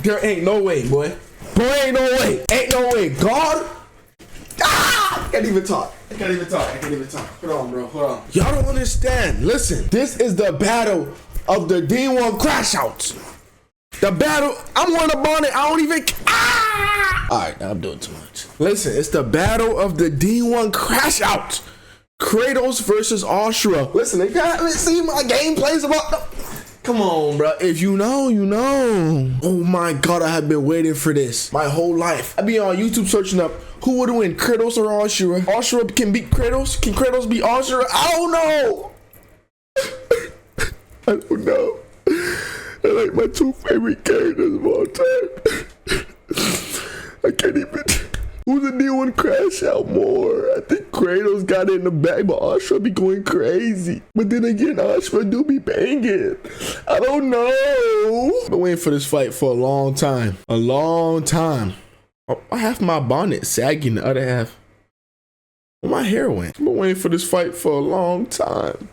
There ain't no way, boy. Boy, ain't no way. Ain't no way. God. Ah! I can't even talk. I can't even talk. Hold on, bro. Hold on. Y'all don't understand. Listen, this is the battle of the D1 CRASHOUT. The battle. I'm one up on it. I don't even. Ah! All right, now I'm doing too much. Listen, it's the battle of the D1 CRASHOUT. KRATOS versus ASURA. Listen, if you haven't seen my gameplays about. Come on, bro. If you know, you know. Oh my God, I have been waiting for this my whole life. I be on YouTube searching up who would win, KRATOS or ASURA. ASURA can beat KRATOS. Can KRATOS beat ASURA? I don't know. I don't know. They're like my two favorite characters of all time. I can't even. Who's the D1 CRASHOUT more? I think KRATOS got it in the bag, but ASURA be going crazy. But then again, ASURA do be banging. I don't know. I've been waiting for this fight for a long time. A long time. Oh, half my bonnet sagging, the other half. Where my hair went. I've been waiting for this fight for a long time.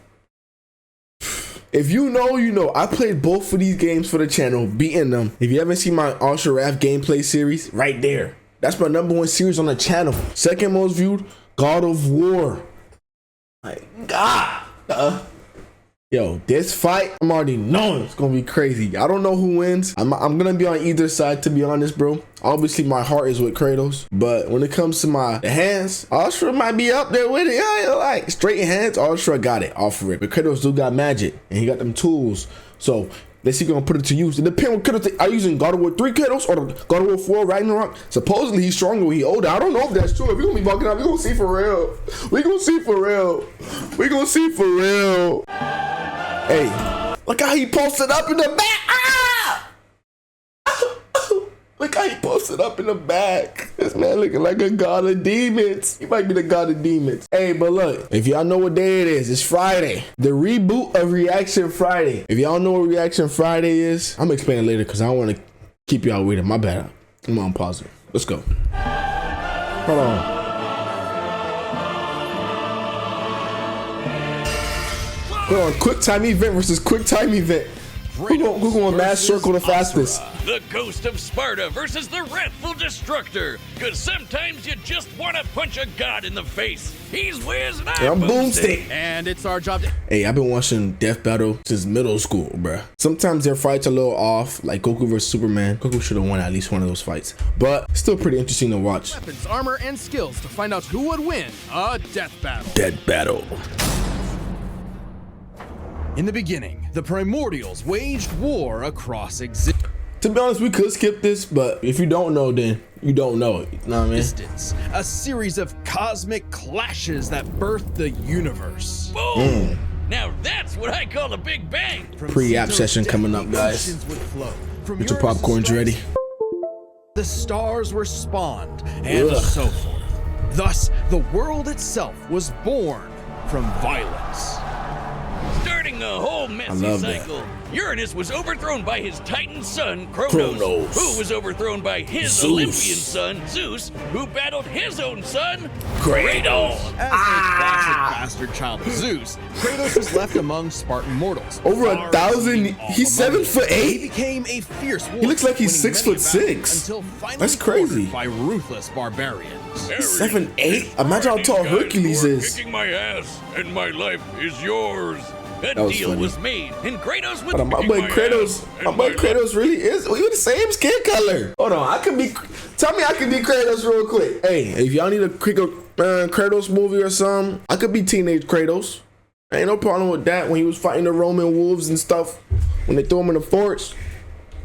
If you know, you know. I played both of these games for the channel, beating them. If you haven't seen my ASURA gameplay series, right there. That's my #1 series on the channel. Second most viewed, God of War. My God. Yo, this fight, I'm already knowing it's gonna be crazy. I don't know who wins. I'm gonna be on either side, to be honest, bro. Obviously, my heart is with KRATOS, but when it comes to the hands, ASURA might be up there with it. Yeah, like straight hands, ASURA got it off of it. But KRATOS do got magic, and he got them tools. So let's see if he's gonna put it to use. It depends what KRATOS are you using, God of War 3 KRATOS or the God of War 4 Ragnarok. Supposedly he's stronger when he's older. I don't know if that's true. If we're gonna be bucking up, we're gonna see for real. We're gonna see for real. We're gonna see for real. Hey, look how he posted up in the back. Ah! Look how he posted up in the back. This man looking like a god of demons. He might be the god of demons. Hey, but look, if y'all know what day it is, it's Friday. The reboot of Reaction Friday. If y'all know what Reaction Friday is, I'm gonna explain it later because I don't want to keep y'all waiting. My bad. I'm on pause it. Let's go. Hold on. Hold on, quick time event versus quick time event. Who going mass circle the fastest? The Ghost of Sparta versus the Wrathful Destructor. Cause sometimes you just want to punch a god in the face. He's Wiz and I'm Boomstick. And it's our job to... Hey, I've been watching Deathbattle since middle school, bruh. Sometimes their fights are a little off, like Goku versus Superman. Goku should have won at least one of those fights. But still pretty interesting to watch. Weapons, armor, and skills to find out who would win a death battle. Deathbattle. In the beginning, the Primordials waged war across existence. To be honest, we could skip this, but if you don't know, then you don't know it. You know what I mean? A series of cosmic clashes that birthed the universe. Boom! Now that's what I call a big bang. Pre-app session coming up, guys. Get your popcorns ready. The stars were spawned, and so forth. Thus, the world itself was born from violence. Starting the whole messy cycle, Uranus was overthrown by his Titan son, KRATOS, who was overthrown by his Olympian son, Zeus, who battled his own son, KRATOS. As a classic bastard child of Zeus, KRATOS was left among Spartan mortals. Over 1,000, he's 7'8". He became a fierce warrior. He looks like he's 6'6". Until finally that's crazy. By ruthless barbarians. He's 7'8". Imagine how tall Hercules is. Kicking my ass, and my life is yours. A deal was made, and KRATOS was my boy KRATOS really is. We the same skin color. Hold on, I can be. Tell me I can be KRATOS real quick. Hey, if y'all need a quick KRATOS movie or something, I could be teenage KRATOS. Ain't no problem with that. When he was fighting the Roman wolves and stuff, when they threw him in the forts,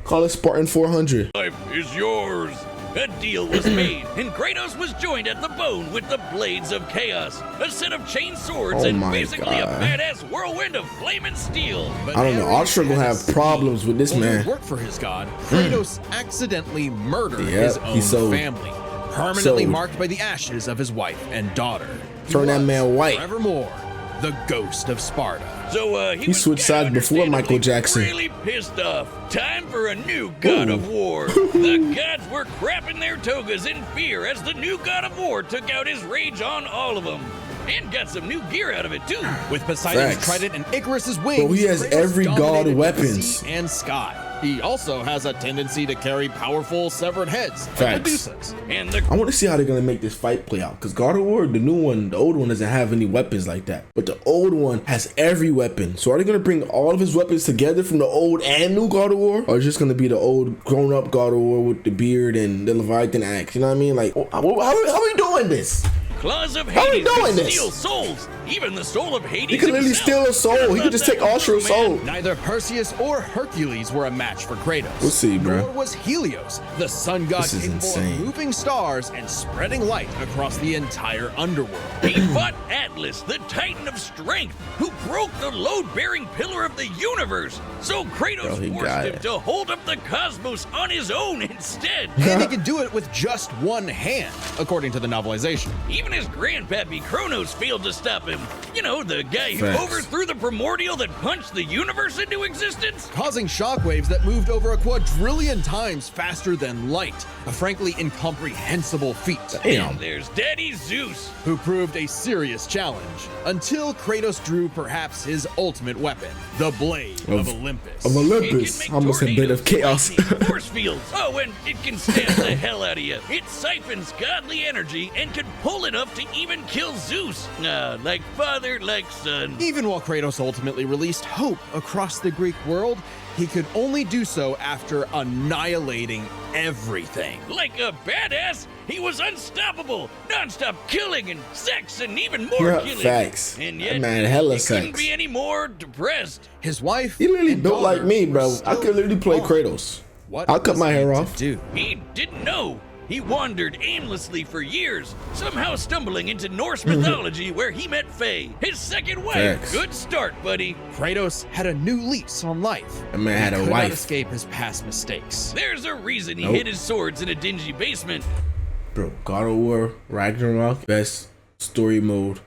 call it Spartan 400. Life is yours. A deal was made, and KRATOS was joined at the bone with the Blades of Chaos, a set of chain swords and basically a badass whirlwind of flame and steel. But I don't know, ASURA gonna have problems with this man. Work for his god, KRATOS accidentally murdered his own family, permanently marked by the ashes of his wife and daughter. Turn that man white. Forevermore, the Ghost of Sparta. So he switched sides before Michael Jackson. Really pissed off. Time for a new god of war. The gods were crapping their togas in fear as the new god of war took out his rage on all of them. And got some new gear out of it too. With Poseidon's trident and Icarus's wings, but he has every god weapons. Sea and sky. He also has a tendency to carry powerful severed heads, like Medusa's. And I want to see how they're gonna make this fight play out, because God of War, the new one, the old one doesn't have any weapons like that, but the old one has every weapon. So are they gonna bring all of his weapons together from the old and new God of War, or is just gonna be the old grown-up God of War with the beard and the Leviathan axe? You know what I mean? Like, how are we doing this? Claws of How are we Hades doing can this? steal souls, even the soul of Hades. He could literally himself. steal a soul. He could just take Ashura's soul. Neither Perseus or Hercules were a match for Kratos. We'll see, bro. Nor was Helios, the sun god This is capable insane. of moving stars and spreading light across the entire underworld. He fought Atlas, the Titan of Strength, who broke the load-bearing pillar of the universe. So Kratos he forced got him it. to hold up the cosmos on his own instead. And he could do it with just one hand, according to the novelization. Even his grandpappy Kronos failed to stop him. You know, the guy who Facts. overthrew the primordial that punched the universe into existence. Causing shockwaves that moved over a quadrillion times faster than light, a frankly incomprehensible feat. Damn. And there's Daddy Zeus. Who proved a serious challenge until Kratos drew perhaps his ultimate weapon, the Blade of Olympus. Of It Olympus. can I make almost said Blade of tornadoes, Chaos. lightning, force fields. Oh, and it can stab the hell out of you. It siphons godly energy and can pull enough to even kill Zeus. Like father, like son. Even while Kratos ultimately released hope across the Greek world, he could only do so after annihilating everything. Like a badass, he was unstoppable, non-stop killing and sex and even more Yeah, killing. facts. And That yet, man hella he couldn't sex. be any more depressed. His wife, He literally and built like daughters me, were bro. I still could literally play gone. Kratos. What I'll cut was my he hair to off. do? He didn't know. He wandered aimlessly for years, somehow stumbling into Norse mythology where he met Faye, his second wife. Facts. Good start, buddy. Kratos had a new lease on life. That man had He a could not wife. escape his past mistakes. There's a reason he Nope. hid his swords in a dingy basement. Bro, God of War, Ragnarok, best story mode,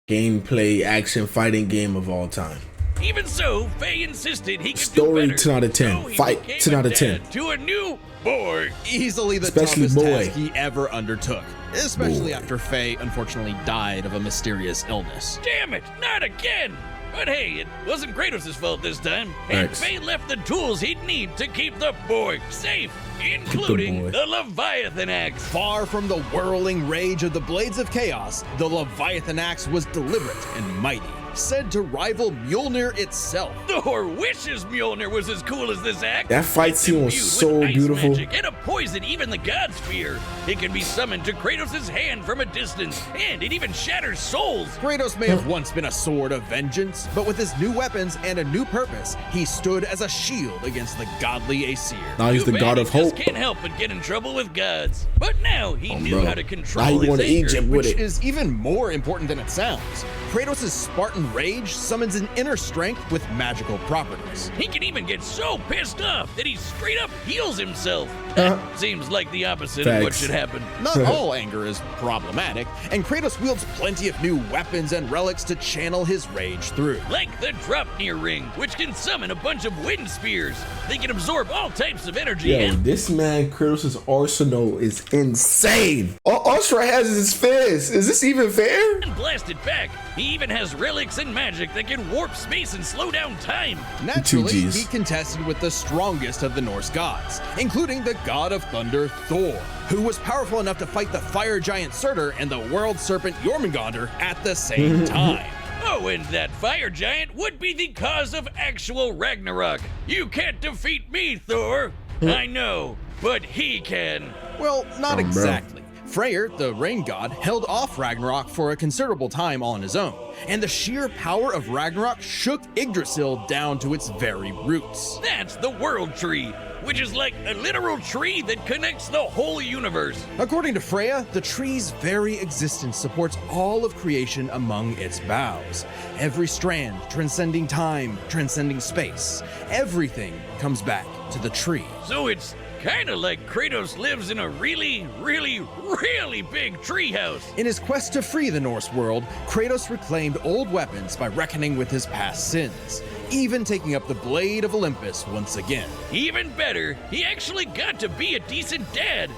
gameplay, action, fighting game of all time. Even so, Faye insisted he could Story do better. 10 out of 10. So he Fight, became 10 out of a 10. dad to a new boy. Easily the Especially toughest boy. task he ever undertook, especially Boy. after Faye unfortunately died of a mysterious illness. Damn it, not again! But hey, it wasn't Kratos' fault this time, and Thanks. Faye left the tools he'd need to keep the boy safe, including boy. the Leviathan axe. Far from the whirling rage of the Blades of Chaos, the Leviathan axe was deliberate and mighty, said to rival Mjolnir itself. Thor wishes Mjolnir was as cool as this axe. That fight scene was Imbued with so ice beautiful. magic and a poison even the gods fear. It can be summoned to Kratos' hand from a distance, and it even shatters souls. Kratos may have once been a sword of vengeance, but with his new weapons and a new purpose, he stood as a shield against the godly Aesir. Now he's Too the bad god he of just hope. can't help but get in trouble with gods. But now he knew bro. how to control Now he his going to anger. Egypt with Which it. is even more important than it sounds. Kratos' Spartan rage summons an inner strength with magical properties. He can even get so pissed off that he straight up heals himself. That seems like the opposite of what Facts. should happen. Not all anger is problematic, and Kratos wields plenty of new weapons and relics to channel his rage through. Like the Dropnir ring, which can summon a bunch of wind spears. They can absorb all types of energy Yo, and this man Kratos' arsenal is insane. All Ashura has is his fist. Is this even fair? blast it back. He even has relics and magic that can warp space and slow down time. Naturally, 2Gs. he contested with the strongest of the Norse gods, including the god of thunder Thor, who was powerful enough to fight the fire giant Surtur and the world serpent Jormungandr at the same time. Oh, and that fire giant would be the cause of actual Ragnarok. You can't defeat me, Thor. I know, but he can. Well, not bro. exactly. Freyr, the rain god, held off Ragnarok for a considerable time on his own, and the sheer power of Ragnarok shook Yggdrasil down to its very roots. That's the world tree, which is like a literal tree that connects the whole universe. According to Freya, the tree's very existence supports all of creation among its boughs. Every strand transcending time, transcending space. Everything comes back to the tree. So it's kind of like Kratos lives in a really, really, really big treehouse. In his quest to free the Norse world, Kratos reclaimed old weapons by reckoning with his past sins, even taking up the Blade of Olympus once again. Even better, he actually got to be a decent dad.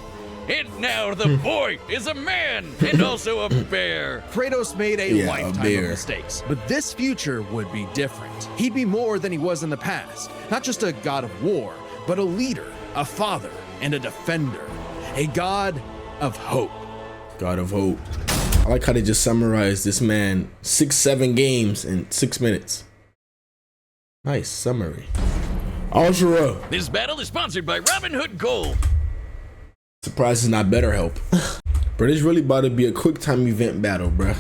And now the boy is a man and also a bear. Kratos made a Yeah, a lifetime of bear. mistakes, but this future would be different. He'd be more than he was in the past, not just a god of war, but a leader, a father, and a defender. A god of hope. God of hope. I like how they just summarized this man 6-7 games in 6 minutes. Nice summary. ASURA. This battle is sponsored by Robin Hood Gold. Surprised it's not BetterHelp. Bro, this really about to be a quick time event battle, bruh.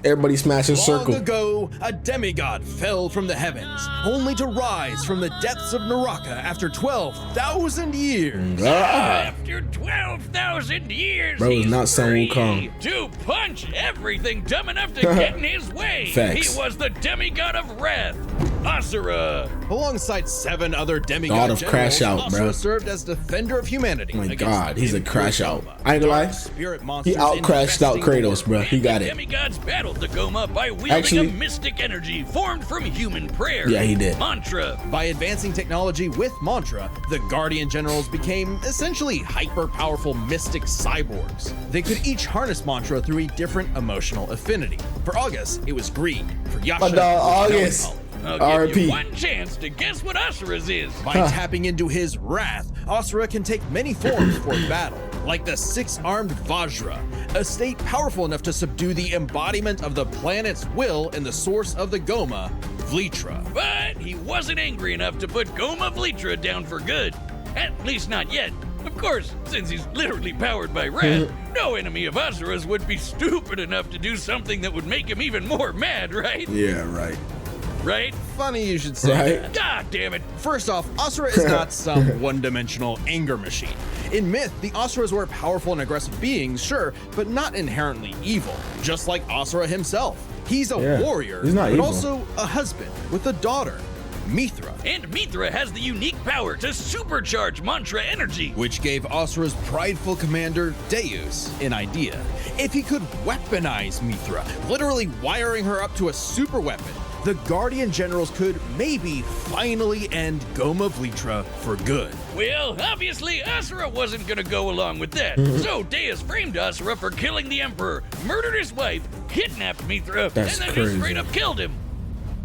Everybody smashing circle. Long ago, a demigod fell from the heavens, only to rise from the depths of Naraka after 12,000 years. After 12,000 years, Bro, it's he's not Sun free Wukong. to punch everything dumb enough to get in his way. Facts. He was the demigod of wrath, Asura. Alongside 7 other demigod God of generals, CRASHOUT, bro. Asura served as defender of humanity. Oh my against God, the he's a impure CRASHOut. Goma, I ain't gonna lie. dark spirit He monsters out-crashed out infesting the Kratos, bro. world. He got The it. demigods battled the Goma by wielding Actually- a mystic energy formed from human prayer. Yeah, he did. Mantra. By advancing technology with mantra, the Guardian Generals became essentially hyper-powerful mystic cyborgs. They could each harness mantra through a different emotional affinity. For August, it was greed. For Yasha, My it was dog, August. melancholy. I'll give RIP. you one chance to guess what Asura's is. By tapping into his wrath, Asura can take many forms for battle, like the 6-armed Vajra, a state powerful enough to subdue the embodiment of the planet's will and the source of the Goma, Vlitra. But he wasn't angry enough to put Goma Vlitra down for good. At least not yet. Of course, since he's literally powered by wrath, no enemy of Asura's would be stupid enough to do something that would make him even more mad, right? Yeah, right. Right? Funny you should say Right. that. God damn it. First off, Asura is not some one-dimensional anger machine. In myth, the Asuras were powerful and aggressive beings, sure, but not inherently evil, just like Asura himself. He's a Yeah, warrior, he's not but evil. also a husband with a daughter, Mithra, And Mithra has the unique power to supercharge mantra energy. which gave Asura's prideful commander, Deus, an idea. If he could weaponize Mithra, literally wiring her up to a super weapon, the Guardian Generals could maybe finally end Goma Vlitra for good. Well, obviously, Asura wasn't gonna go along with that. So Deus framed Asura for killing the Emperor, murdered his wife, kidnapped Mithra, That's and then crazy. just straight up killed him.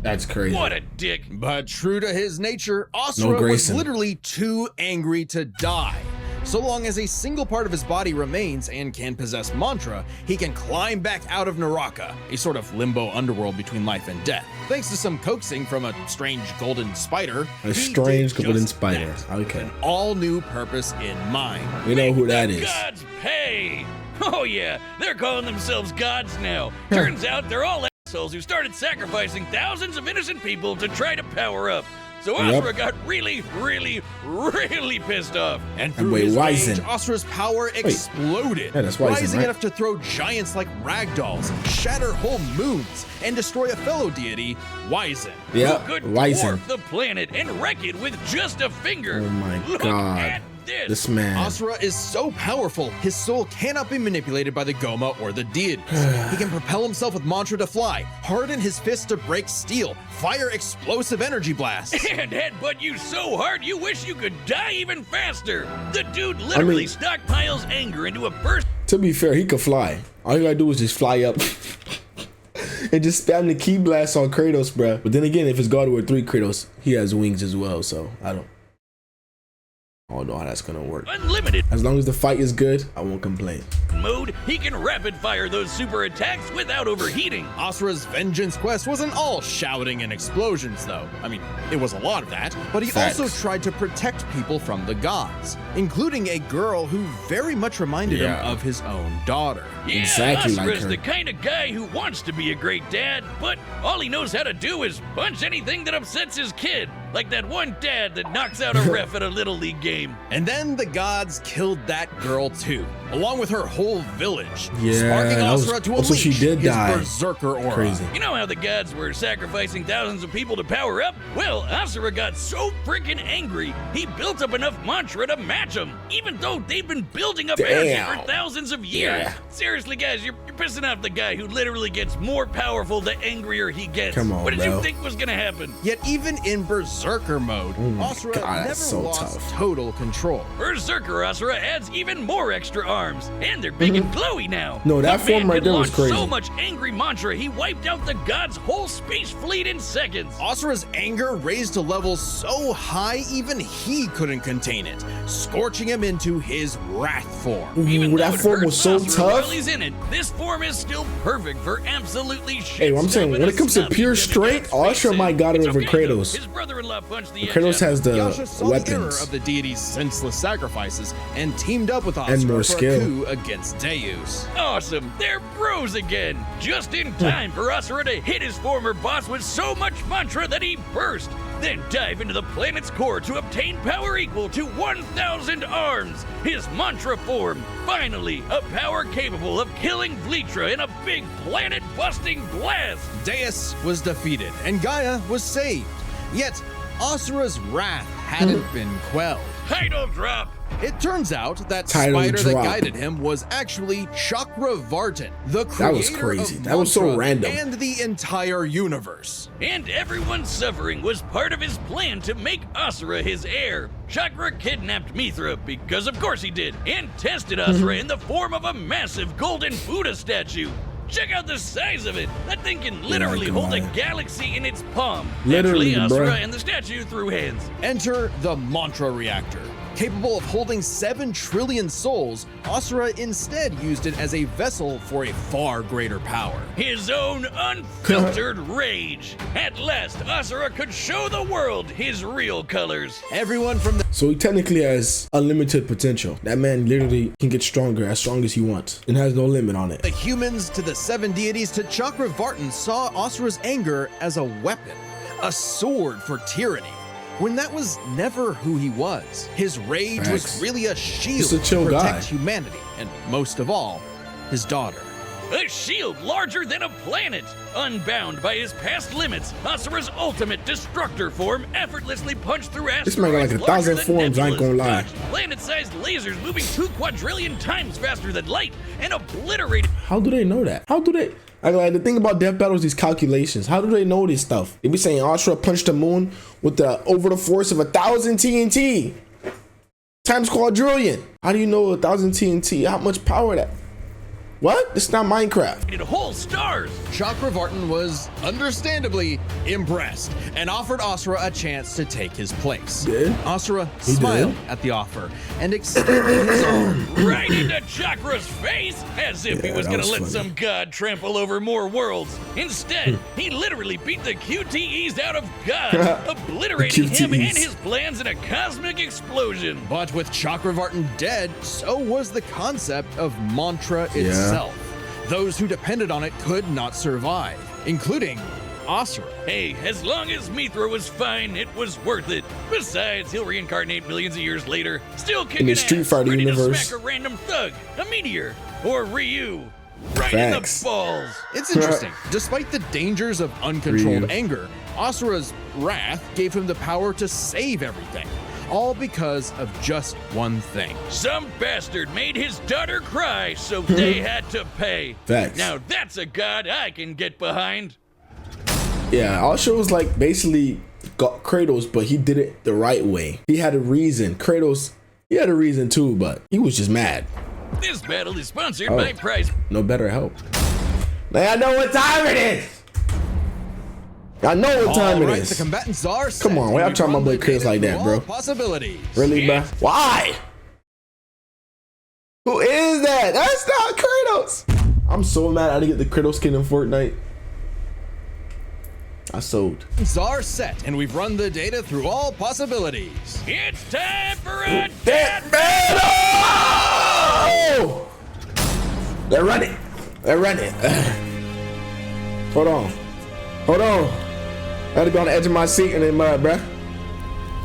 That's crazy. What a dick. But true to his nature, Asura was Grayson. literally too angry to die. So long as a single part of his body remains and can possess mantra, he can climb back out of Naraka, a sort of limbo underworld between life and death. Thanks to some coaxing from a strange golden spider. A he strange did golden just spider. that, with Okay. an all-new purpose in mind. We know who that is. Gods pay. Oh yeah, they're calling themselves gods now. Turns out they're all assholes who started sacrificing thousands of innocent people to try to power up. So Asura got really, really, really pissed off. And through wait, his Wyzen. rage, Asura's power exploded, Yeah, that's Wyzen, rising right? enough to throw giants like ragdolls, shatter whole moons, and destroy a fellow deity, Wyzen. Yeah, Who could Wyzen. dwarf the planet and wreck it with just a finger. Oh my Look God. at this. This man. Asura is so powerful, his soul cannot be manipulated by the Goma or the deities. He can propel himself with mantra to fly, harden his fists to break steel, fire explosive energy blasts. And headbutt you so hard you wish you could die even faster. The dude literally stockpiles anger into a burst. To be fair, he could fly. All you gotta do is just fly up and just spam the key blast on Kratos, bruh. But then again, if it's God of War 3 Kratos, he has wings as well, so I don't know how that's gonna work. Unlimited As long as the fight is good, I won't complain. mode, he can rapid fire those super attacks without overheating. Asura's vengeance quest wasn't all shouting and explosions, though. I mean, it was a lot of that, but he Facts. also tried to protect people from the gods, including a girl who very much reminded him Yeah. of his own daughter. Yeah, Exactly like Asura's her. the kind of guy who wants to be a great dad, but all he knows how to do is punch anything that upsets his kid. Like that one dad that knocks out a ref at a Little League game. And then the gods killed that girl too, along with her whole village, Yeah, sparking that was- Asura to also unleash she did his die. berserker aura. Crazy. You know how the gods were sacrificing thousands of people to power up? Well, Asura got so freaking angry, he built up enough mantra to match them, even though they've been building up energy Damn. for thousands of years. Yeah. Seriously, guys, you're pissing off the guy who literally gets more powerful the angrier he gets. Come on, what did bro. you think was gonna happen? Yet even in berserker Berserker mode, Asura God, never that's so lost tough. total control. Berserker Asura adds even more extra arms, and they're big and glowy now. No, that The man form right could there was launch crazy. so much angry mantra, he wiped out the god's whole space fleet in seconds. Asura's anger raised to levels so high even he couldn't contain it, scorching him into his wrath form. Even Ooh, though that it form hurts was so Asura while tough. he's in it, this form is still perfect for absolutely shit. Hey, what I'm saying, when it comes to pure strength, Asura might got it over Kratos. His brother-in-law punched the Kratos has the Yasha saw the error weapons. of the deity's senseless sacrifices and teamed up with Asura And more for skill. a coup against Deus. Awesome, they're bros again. Just in time for Asura to hit his former boss with so much mantra that he burst. Then dive into the planet's core to obtain power equal to 1,000 arms. His mantra form, finally, a power capable of killing Vlitra in a big planet-busting blast. Deus was defeated and Gaia was saved. Yet, Asura's wrath hadn't been quelled. Title drop. It turns out that Title spider drop. that guided him was actually Chakravartin, the creator That was crazy. of That was so mantra random. and the entire universe. And everyone's suffering was part of his plan to make Asura his heir. Chakra kidnapped Mithra, because of course he did, and tested Asura in the form of a massive golden Buddha statue. Check out the size of it. That thing can literally come hold a on. galaxy in its palm. Literally, Naturally, Asura bruh. and the statue threw hands. Enter the Mantra Reactor. Capable of holding 7 trillion souls, Asura instead used it as a vessel for a far greater power. His own unfiltered rage. At last, Asura could show the world his real colors. Everyone from the So he technically has unlimited potential. That man literally can get stronger as strong as he wants and has no limit on it. humans to the 7 deities to Chakravartin saw Asura's anger as a weapon, a sword for tyranny, when that was never who he was. His rage was Facts. really a shield Just a chill to protect guy. humanity, and most of all, his daughter. A shield larger than a planet. Unbound by his past limits, Asura's ultimate destructor form effortlessly punched through asteroids. This man got like 1,000 larger than forms, I ain't nebulas, gonna lie. dodged planet-sized lasers moving 2 quadrillion times faster than light, and obliterated How do they know that? How do they? Like the thing about Deathbattle is these calculations. How do they know this stuff? They be saying Asura punched the moon with the over the force of 1,000 TNT times quadrillion. How do you know 1,000 TNT? How much power that? What? It's not Minecraft. whole stars. Chakravartin was understandably impressed and offered Asura a chance to take his place. Did? Asura He smiled did? at the offer and extended his arm. Right into Chakra's face, as if he Yeah, was that gonna was let funny. some god trample over more worlds. Instead, he literally beat the QTEs out of God, obliterating him and QTEs. his plans in a cosmic explosion. But with Chakravartin dead, so was the concept of mantra itself. Those who depended on it could not survive, including Asura. Hey, as long as Mithra was fine, it was worth it. Besides, he'll reincarnate millions of years later, still kicking the Street ass, Fighter ready universe. to smack a random thug, a meteor, or Ryu, right Facts. in the balls. It's interesting. Despite the dangers of uncontrolled Ryu. anger, Asura's wrath gave him the power to save everything, all because of just one thing. Some bastard made his daughter cry, so they had to pay. Facts. Now that's a god I can get behind. Yeah, Asura was like basically got Kratos, but he did it the right way. He had a reason. Kratos, he had a reason too, but he was just mad. This battle is sponsored Oh. by Prize. No better help. Man, I know what time it is. I know what time it Alright, is. the combatants are set. Come on, why y'all talking about We've boy Chris like that, all bro? Possibilities. Really, bro? Yeah. Why? Who is that? That's not Kratos. I'm so mad I didn't get the Kratos skin in Fortnite. I sold. Are set, and we've run the data through all possibilities. It's time for a Death battle! They're running. They're running. Hold on. Hold on. I gotta be on the edge of my seat in the mud, bruh.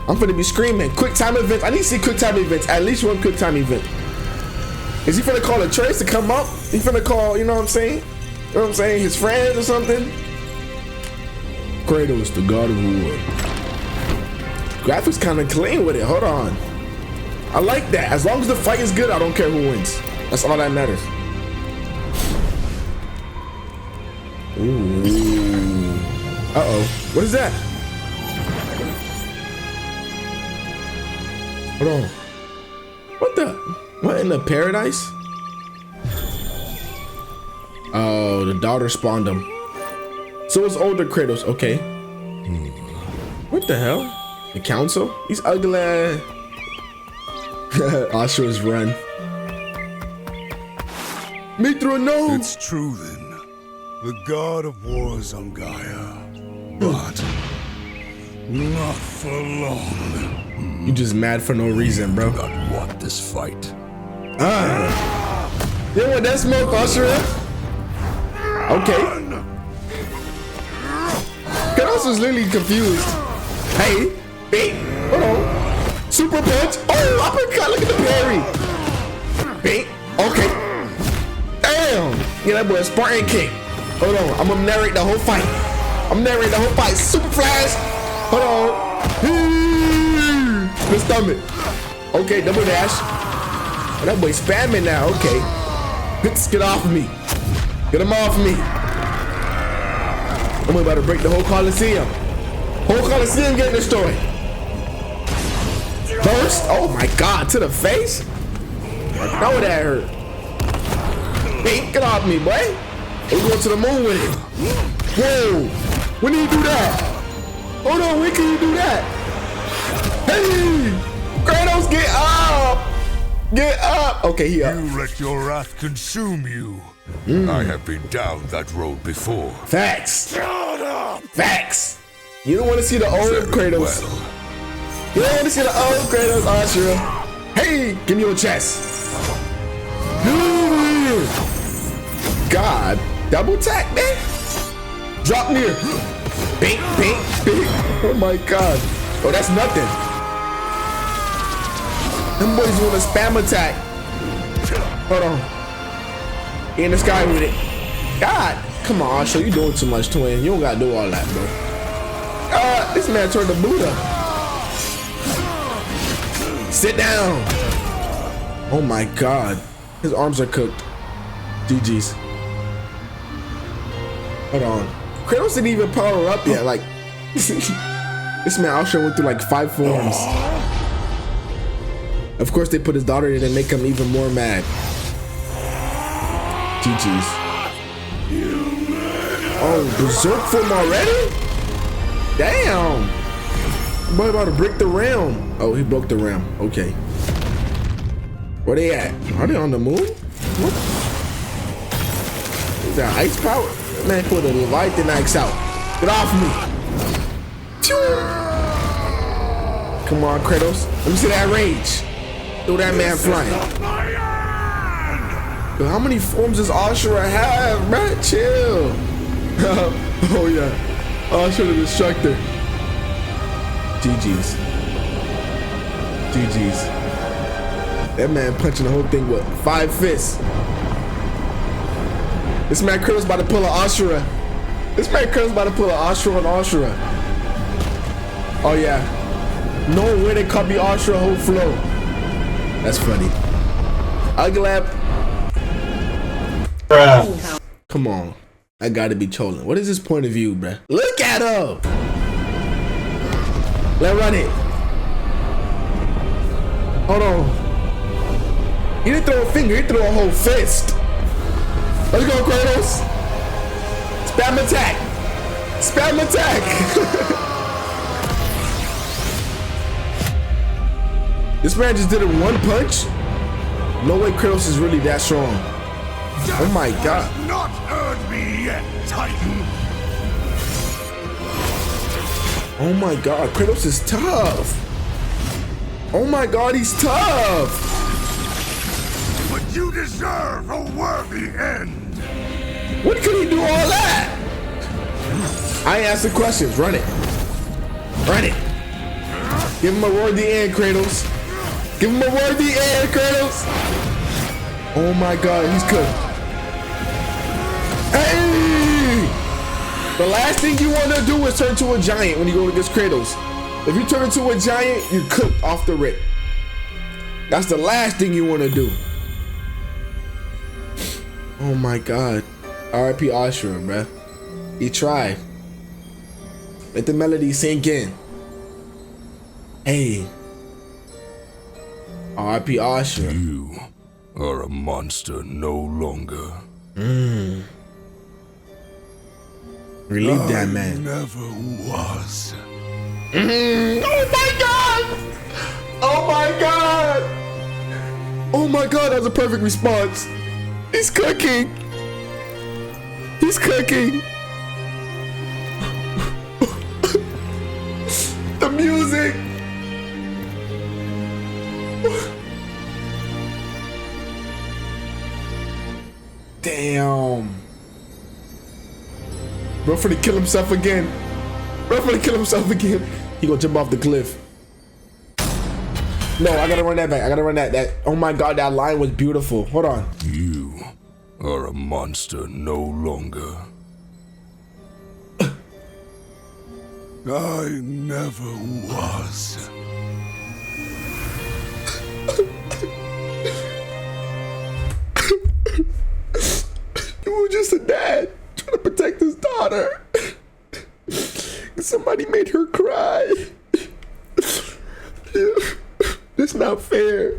I'm finna be screaming. Quick time events. I need to see quick time events. At least one quick time event. Is he finna call a Trace to come up? He finna call, you know what I'm saying? You know what I'm saying? His friends or something? Kratos, the god of war. Graphics kind of clean with it. Hold on. I like that. As long as the fight is good, I don't care who wins. That's all that matters. Ooh. Uh-oh. What is that? Hold on. What in the paradise? Oh, the daughter spawned him. So it's older Kratos. Okay. What the hell? The council? He's ugly. Asura's run. Me through a nose. It's true then. The god of war is on Gaia. But not for long. You just mad for no reason, bro. I do not want this fight. You want that smoke, Asura? Okay. Kratos was literally confused. Hey, beat. Hold on. Super punch. Oh, uppercut. Look at the parry. Beat. Okay. Damn. Yeah, that boy a Spartan kick. Hold on. I'm gonna narrate the whole fight. Super flash. Hold on. The stomach. Okay, double dash. Oh, that boy spamming now. Okay. Let's get off of me. Get him off me. I'm about to break the whole Coliseum. Whole Coliseum getting destroyed. Burst. Oh my God, to the face. I know that hurt. Hey, get off me, boy. We're going to the moon with it. Whoa. When did you do that? Hold on, when can you do that? Hey, Kratos, get up. Get up. Okay, he up. You let your wrath consume you. I have been down that road before. Facts. Shut up! Facts. You don't want to see the old Very Kratos. well. You don't want to see the old Kratos, Asura. Hey, give me your chest. God, double tap, man. Drop near. Bink, bink, bink. Oh my God. Oh, that's nothing. Them boys want a spam attack. Hold on. In the sky with it. God, come on, Asura, you doing too much, twin. You don't gotta do all that, bro. God, this man turned the Buddha. Sit down. Oh my God. His arms are cooked. GG's. Hold on. Kratos didn't even power up yet. Like, this man Asura went through like 5 forms. Of course, they put his daughter in and make him even more mad. GG's. Oh, berserk form already? Damn. Boy about to break the realm. Oh, he broke the realm. Okay. Where they at? Are they on the moon? What? Is that ice power? That man put a Leviathan axe out. Get off me. Come on, Kratos. Let me see that rage. Throw that man flying. Yo, how many forms does Asura have, bruh? Chill. Oh yeah. Asura the Destructor. GG's. GG's. That man punching the whole thing with 5 fists. This man Kratos about to pull an Asura. This man Kratos about to pull an Asura on Asura. Oh yeah. No way they copy Asura whole flow. That's funny. Uglap. Come on. I gotta be trolling. What is his point of view, bruh? Look at him! Let's run it. Hold on. He didn't throw a finger, he threw a whole fist. Let's go, Kratos. Spam attack. Spam attack. This man just did it 1 punch? No way Kratos is really that strong. Oh my God. Not earned me yet, Titan. Oh my God, Kratos is tough. Oh my God, he's tough. But you deserve a worthy end. When could he do all that? I ain't asking questions. Run it. Run it. Give him a worthy end, Kratos. Give him a worthy end, Kratos. Oh my God, he's cooked. Hey! The last thing you want to do is turn to a giant when you go against Kratos. If you turn into a giant, you're cooked off the rip. That's the last thing you want to do. Oh my God. R.I.P. Asura, bruh. He tried. Let the melody sink in. Hey. R.I.P. ASURA. You are a monster no longer. Relieve that man. Never was. Oh my god! Oh my god! Oh my god, that's a perfect response. He's cooking. He's cooking. The music. Damn. Bro finna kill himself again. Bro finna kill himself again. He gonna jump off the cliff. No, I gotta run that back. I gotta run that. Oh my god, that line was beautiful. Hold on. You are a monster no longer. I never was. He was just a dad trying to protect his daughter. Somebody made her cry. That's not fair.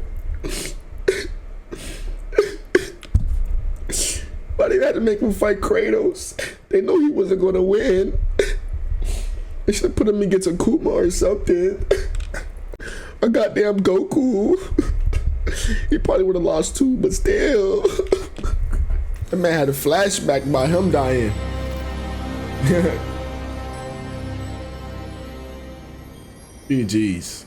Why they had to make him fight Kratos? They know he wasn't gonna win. They should have put him against a 𝐒𝐃 or something. A goddamn Goku. He probably would have lost too, but still. That man had a flashback about him dying. GG's.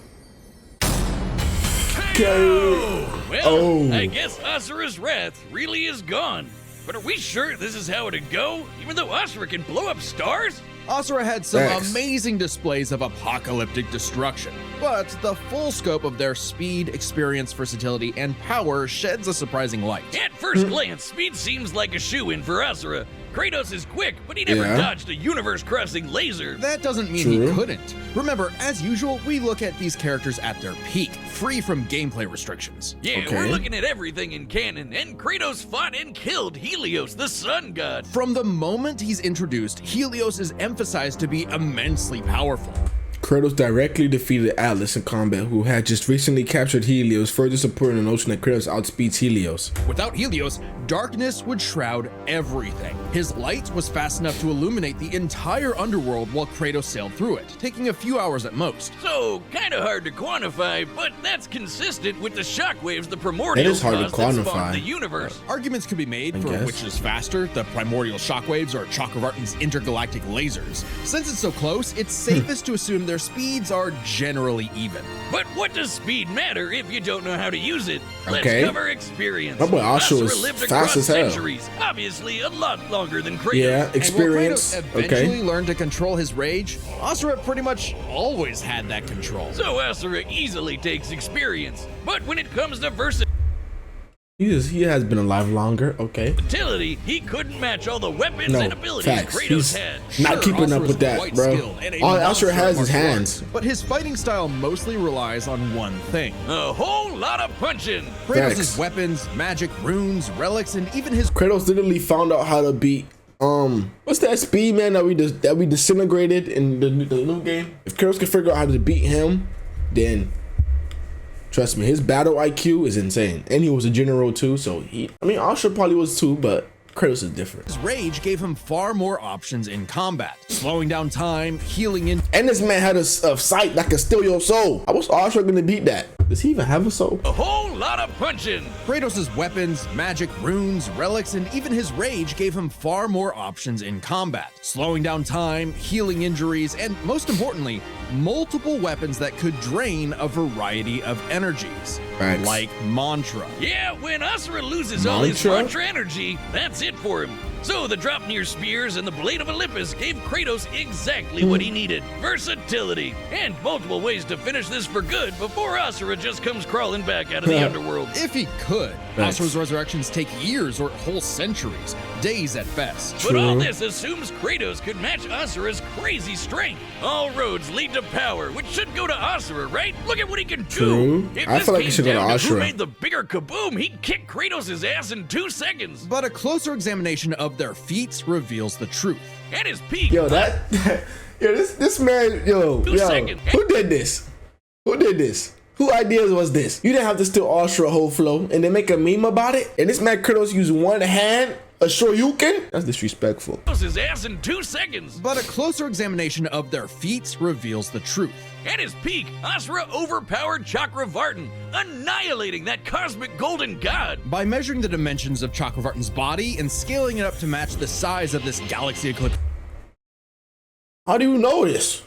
Well, I guess ASURA's wrath really is gone. But are we sure this is how it'd go? Even though ASURA can blow up stars? ASURA had some Thanks. amazing displays of apocalyptic destruction, but the full scope of their speed, experience, versatility, and power sheds a surprising light. At first glance, speed seems like a shoo-in for ASURA. Kratos is quick, but he never Yeah. dodged a universe-crossing laser. That doesn't mean True. he couldn't. Remember, as usual, we look at these characters at their peak, free from gameplay restrictions. Yeah, Okay. we're looking at everything in canon, and Kratos fought and killed Helios, the sun god. From the moment he's introduced, Helios is emphasized to be immensely powerful. Kratos directly defeated Atlas in combat, who had just recently captured Helios, further supporting the notion that Kratos outspeeds Helios. Without Helios, darkness would shroud everything. His light was fast enough to illuminate the entire underworld while Kratos sailed through it, taking a few hours at most. So, kinda hard to quantify, but that's consistent with the shockwaves the primordials It is hard to caused that quantify. spawned the universe. Arguments could be made for guess. which is faster, the primordial shockwaves or Chakravartin's intergalactic lasers. Since it's so close, it's safest to assume their speeds are generally even. But what does speed matter if you don't know how to use it? Okay. Let's cover experience. My boy Asura ASURA is lived fast across as hell. centuries, obviously a lot longer than Kratos. Yeah, And while experience. Kratos eventually Okay. learned to control his rage, Asura pretty much always had that control. So ASURA easily takes experience. But when it comes to He has been alive longer. Okay. versatility, he couldn't match all the weapons No, and abilities facts. Kratos He's had. not Sure, keeping up Asura's with that, quite bro. skilled and a All monster Asura has at is martial hands. arts, but his fighting style mostly relies on one thing. A whole lot of punching. Kratos' Facts. weapons, magic, runes, relics, and even his Kratos literally found out how to beat what's that speed man that we disintegrated in the new game? If Kratos can figure out how to beat him, then trust me, his battle IQ is insane. And he was a general too, so Asura probably was too, but Kratos is different. rage gave him far more options in combat, slowing down time, healing in. And this man had a sight that could steal your soul. How was Asura gonna beat that? Does he even have a soul? A whole lot of punching. Kratos' weapons, magic, runes, relics, and even his rage gave him far more options in combat, slowing down time, healing injuries, and most importantly, multiple weapons that could drain a variety of energies, Facts. like Mantra. Yeah, when Asura loses all his Mantra? mantra energy, that's it for him. So the Dropnir spears and the Blade of Olympus gave Kratos exactly what he needed. Versatility. And multiple ways to finish this for good before Asura just comes crawling back out of the underworld. If he could, Thanks. Asura's resurrections take years or whole centuries, days at best. But all True. this assumes Kratos could match Asura's crazy strength. All roads lead to power, which should go to Asura, right? Look at what he can do. True. If I this feel like it came should go to down Asura. who made the bigger kaboom, he'd kick Kratos' ass in 2 seconds. But a closer examination of their feats reveals the truth. At his peak, Yo, this man, yo, 2 seconds. who did this? Who did this? Who ideas was this? You didn't have to steal ASURA whole flow and then make a meme about it? And this man KRATOS used one hand, a Shoryuken? That's disrespectful. His ass in 2 seconds. But a closer examination of their feats reveals the truth. At his peak, ASURA overpowered Chakravartin, annihilating that cosmic golden god. By measuring the dimensions of Chakravartin's body and scaling it up to match the size of this galaxy eclipse. How do you know this?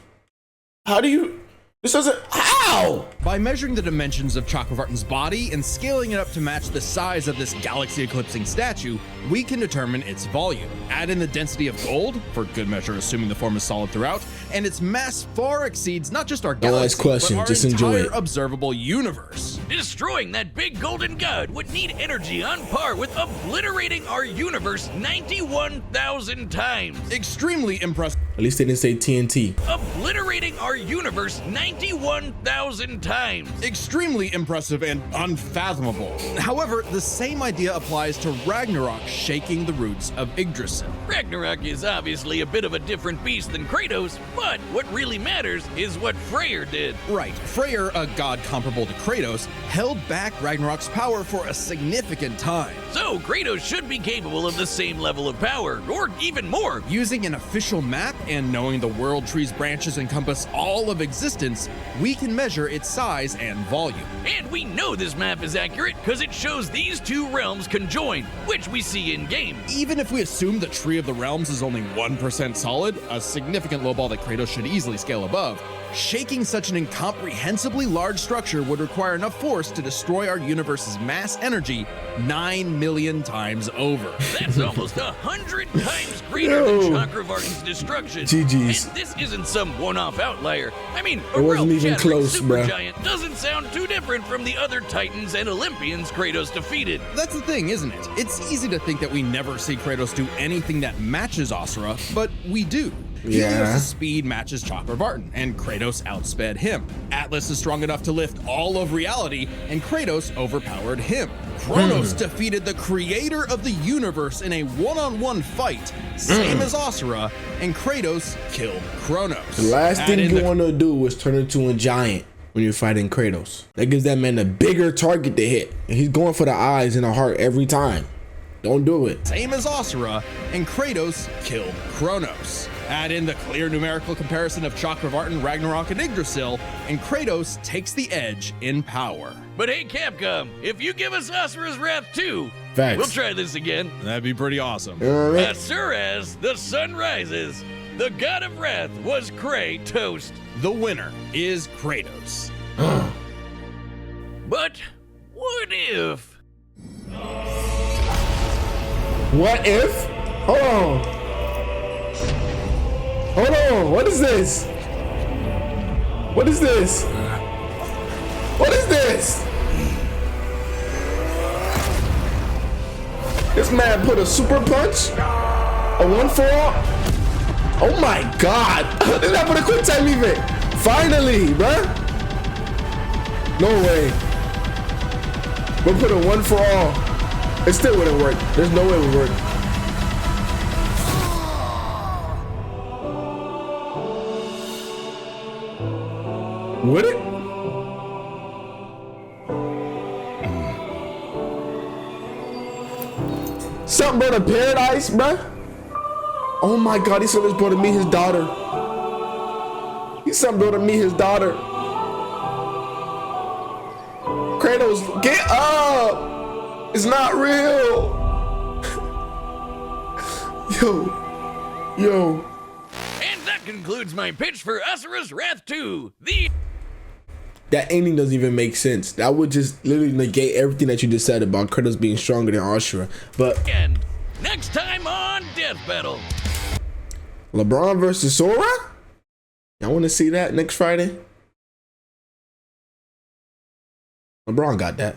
How do you... This doesn't... How? By measuring the dimensions of Chakravartin's body and scaling it up to match the size of this galaxy-eclipsing statue, we can determine its volume. Add in the density of gold, for good measure assuming the form is solid throughout, and its mass far exceeds not just our galaxy, question. but our Just enjoy entire it. observable universe. Destroying that big golden god would need energy on par with obliterating our universe 91,000 times. Extremely impressive. At least they didn't say TNT. Obliterating our universe 91,000 times. Extremely impressive and unfathomable. However, the same idea applies to Ragnarok shaking the roots of Yggdrasil. Ragnarok is obviously a bit of a different beast than KRATOS, but what really matters is what Freyr did. Right, Freyr, a god comparable to KRATOS, held back Ragnarok's power for a significant time. So KRATOS should be capable of the same level of power, or even more. Using an official map and knowing the world tree's branches encompass all of existence, we can measure its size and volume. And we know this map is accurate because it shows these two realms conjoined, which we see in game. Even if we assume the Tree of the Realms is only 1% solid, a significant lowball that KRATOS should easily scale above, shaking such an incomprehensibly large structure would require enough force to destroy our universe's mass energy 9 million times over. That's almost 100 times greater than Chakravartin's destruction. GG's. And this isn't some one-off outlier. I mean, a It wasn't even realm-shattering close, bruh. supergiant doesn't sound too different from the other Titans and Olympians KRATOS defeated. That's the thing, isn't it? It's easy to think that we never see KRATOS do anything that matches ASURA, but we do. Yeah. Helios' speed matches Chakravartin, and KRATOS outsped him. Atlas is strong enough to lift all of reality, and KRATOS overpowered him. Kronos defeated the creator of the universe in a one-on-one fight, same as ASURA, and KRATOS killed Kronos. The last Add thing in you the want to do is turn into a giant when you're fighting KRATOS. That gives that man a bigger target to hit. And he's going for the eyes and the heart every time. Don't do it. same as ASURA, and KRATOS killed Kronos. Add in the clear numerical comparison of Chakravartin, Ragnarok, and Yggdrasil, and KRATOS takes the edge in power. But hey, Capcom, if you give us ASURA's Wrath 2, Facts. we'll try this again. That'd be pretty awesome. You know what I mean? ASURA's The Sun Rises. The god of wrath was KRATOS. The winner is KRATOS. But what if? What if? Hold on. Hold on. What is this? What is this? What is this? This man put a super punch? A 1-for-all? Oh my god. This guy put a quick time event. Finally, bruh. No way. We'll put a 1-for-all. It still wouldn't work. There's no way it would work. Would it? Something brought to paradise, bruh. Oh my god, he's something brought to meet his daughter. He's something brought to meet his daughter. KRATOS, get up! It's not real. Yo. And that concludes my pitch for ASURA's Wrath 2. That ending doesn't even make sense. That would just literally negate everything that you just said about KRATOS being stronger than ASURA. But And next time on Deathbattle. LeBron versus Sora? I want to see that next Friday. LeBron got that.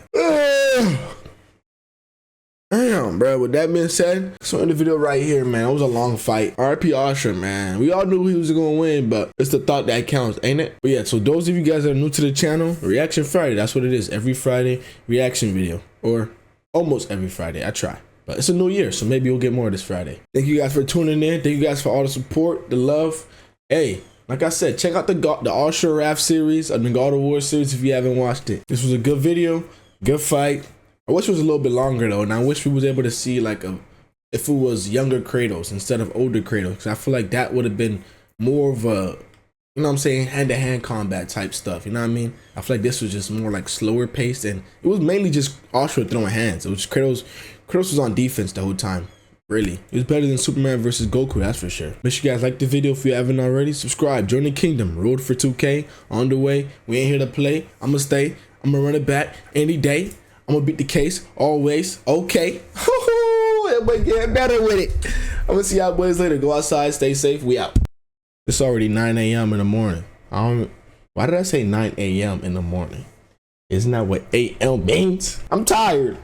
Damn, bro. With that being said, so in the video right here, man, it was a long fight. RP ASURA, man. We all knew he was gonna win, but it's the thought that counts, ain't it? But yeah, so those of you guys that are new to the channel, Reaction Friday, that's what it is. Every Friday, reaction video. Or almost every Friday. I try. But it's a new year, so maybe you'll get more this Friday. Thank you guys for tuning in. Thank you guys for all the support, the love. Hey, Like I said, check out the ASURA series and the God of War series if you haven't watched it. This was a good video, good fight. I wish it was a little bit longer though, and I wish we was able to see like if it was younger Kratos instead of older Kratos, because I feel like that would have been more of a, you know what I'm saying, hand-to-hand combat type stuff, you know what I mean? I feel like this was just more like slower paced, and it was mainly just ASURA throwing hands. It was Kratos was on defense the whole time. Really, it was better than Superman versus Goku, that's for sure. Make sure you guys like the video if you haven't already. Subscribe, join the kingdom. Road for 2K on the way. We ain't here to play. I'm gonna stay. I'm gonna run it back any day. I'm gonna beat the case always. Okay. Everybody get better with it. I'm gonna see y'all boys later. Go outside, stay safe. We out. It's already 9 a.m. in the morning. Why did I say 9 a.m. in the morning? Isn't that what 8 a.m. means? I'm tired.